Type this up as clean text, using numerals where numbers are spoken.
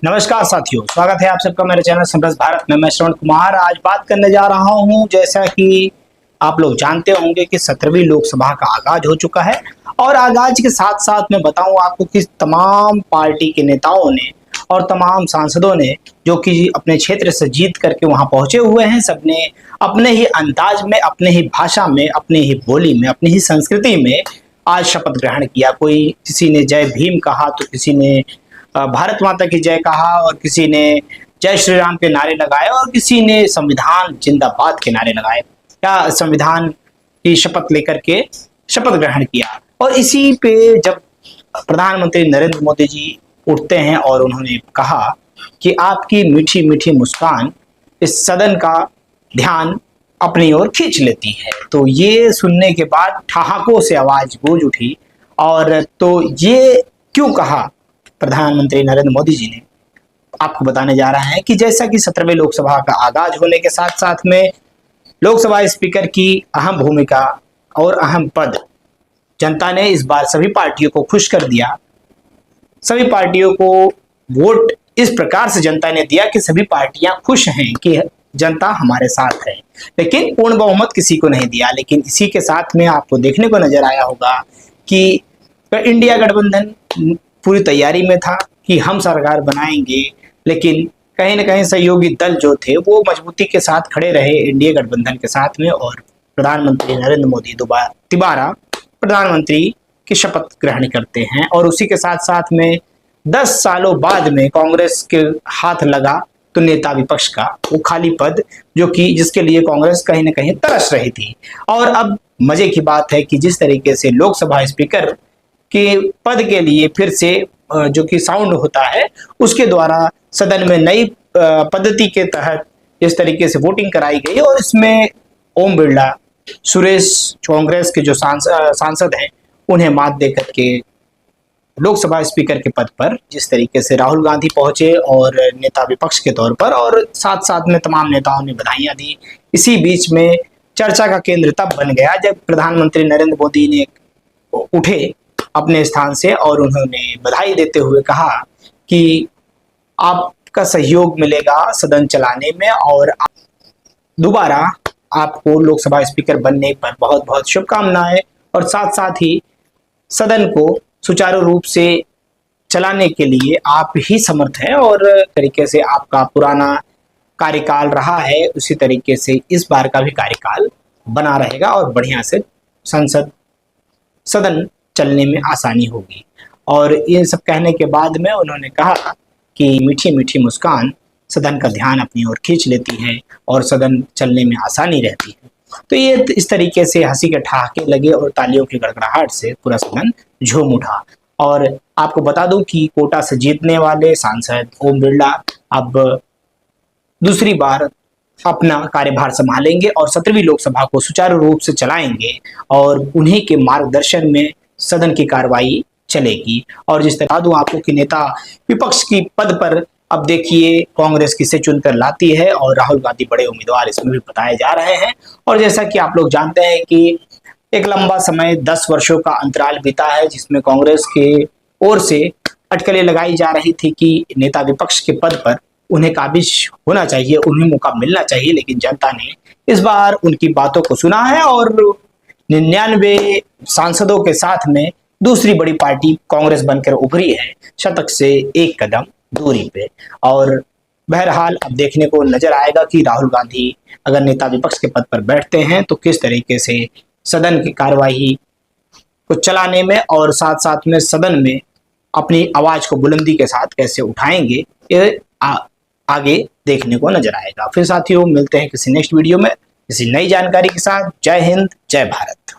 नमस्कार साथियों, स्वागत है आप सबका मेरे चैनल समरस भारत में। मैं श्रवण कुमार आज बात करने जा रहा हूं। जैसा कि आप लोग जानते होंगे कि 17वीं लोकसभा का आगाज हो चुका है और आगाज के साथ साथ मैं बताऊं आपको कि तमाम पार्टी के नेताओं ने और तमाम सांसदों ने जो कि अपने क्षेत्र से जीत करके वहां पहुंचे हुए हैं, सबने अपने ही अंदाज में, अपने ही भाषा में, अपने ही बोली में, अपनी ही संस्कृति में आज शपथ ग्रहण किया। कोई किसी ने जय भीम कहा, तो किसी ने भारत माता की जय कहा, और किसी ने जय श्री राम के नारे लगाए, और किसी ने संविधान जिंदाबाद के नारे लगाए या संविधान की शपथ लेकर के शपथ ग्रहण किया। और इसी पे जब प्रधानमंत्री नरेंद्र मोदी जी उठते हैं और उन्होंने कहा कि आपकी मीठी मीठी मुस्कान इस सदन का ध्यान अपनी ओर खींच लेती है, तो ये सुनने के बाद ठहाकों से आवाज गूंज उठी। और तो ये क्यों कहा प्रधानमंत्री नरेंद्र मोदी जी ने, आपको बताने जा रहे हैं कि जैसा कि 17वीं लोकसभा का आगाज होने के साथ साथ में लोकसभा स्पीकर की अहम भूमिका और अहम पद जनता ने इस बार सभी पार्टियों को खुश कर दिया। सभी पार्टियों को वोट इस प्रकार से जनता ने दिया कि सभी पार्टियां खुश हैं कि जनता हमारे साथ है, लेकिन पूर्ण बहुमत किसी को नहीं दिया। लेकिन इसी के साथ में आपको देखने को नजर आया होगा कि इंडिया गठबंधन पूरी तैयारी में था कि हम सरकार बनाएंगे, लेकिन कहीं ना कहीं सहयोगी दल जो थे वो मजबूती के साथ खड़े रहे इंडिया गठबंधन के साथ में, और प्रधानमंत्री नरेंद्र मोदी दोबारा प्रधानमंत्री की शपथ ग्रहण करते हैं। और उसी के साथ साथ में 10 सालों बाद में कांग्रेस के हाथ लगा तो नेता विपक्ष का वो खाली पद, जो कि जिसके लिए कांग्रेस कहीं ना कहीं तरस रही थी। और अब मजे की बात है कि जिस तरीके से लोकसभा स्पीकर के पद के लिए फिर से जो कि साउंड होता है उसके द्वारा सदन में नई पद्धति के तहत इस तरीके से वोटिंग कराई गई, और इसमें ओम बिरला, सुरेश, कांग्रेस के जो सांसद हैं, उन्हें मात देकर के लोकसभा स्पीकर के पद पर जिस तरीके से राहुल गांधी पहुंचे और नेता विपक्ष के तौर पर, और साथ साथ में तमाम नेताओं ने बधाइयां दी। इसी बीच में चर्चा का केंद्र तब बन गया जब प्रधानमंत्री नरेंद्र मोदी ने उठे अपने स्थान से और उन्होंने बधाई देते हुए कहा कि आपका सहयोग मिलेगा सदन चलाने में, और दोबारा आपको लोकसभा स्पीकर बनने पर बहुत बहुत शुभकामनाएं। और साथ साथ ही सदन को सुचारू रूप से चलाने के लिए आप ही समर्थ हैं, और तरीके से आपका पुराना कार्यकाल रहा है उसी तरीके से इस बार का भी कार्यकाल बना रहेगा और बढ़िया से सदन चलने में आसानी होगी। और ये सब कहने के बाद में उन्होंने कहा कि मीठी मीठी मुस्कान सदन का ध्यान अपनी ओर खींच लेती है और सदन चलने में आसानी रहती है। तो ये इस तरीके से हंसी के ठहाके लगे और तालियों की गड़गड़ाहट से पूरा सदन झूम उठा। और आपको बता दूं कि कोटा से जीतने वाले सांसद ओम बिरला अब दूसरी बार अपना कार्यभार संभालेंगे और 17वीं लोकसभा को सुचारू रूप से चलाएंगे, और उन्हीं के मार्गदर्शन में सदन की कार्रवाई चलेगी। और जिस तरह दूं आपको कि नेता विपक्ष की पद पर अब देखिए कांग्रेस किसे चुनकर लाती है, और राहुल गांधी बड़े उम्मीदवार इसमें भी बताए जा रहे हैं। और जैसा कि आप लोग जानते हैं कि एक लंबा समय 10 वर्षों का अंतराल बीता है जिसमें कांग्रेस के ओर से अटकलें लगाई जा रही थी कि नेता विपक्ष के पद पर उन्हें काबिज होना चाहिए, उन्हें मौका मिलना चाहिए। लेकिन जनता ने इस बार उनकी बातों को सुना है और 99 सांसदों के साथ में दूसरी बड़ी पार्टी कांग्रेस बनकर उभरी है, शतक से एक कदम दूरी पे। और बहरहाल अब देखने को नजर आएगा कि राहुल गांधी अगर नेता विपक्ष के पद पर बैठते हैं तो किस तरीके से सदन की कार्यवाही को चलाने में और साथ साथ में सदन में अपनी आवाज को बुलंदी के साथ कैसे उठाएंगे, ये आगे देखने को नजर आएगा। फिर साथियों मिलते हैं किसी नेक्स्ट वीडियो में किसी नई जानकारी के साथ। जय हिंद, जय भारत।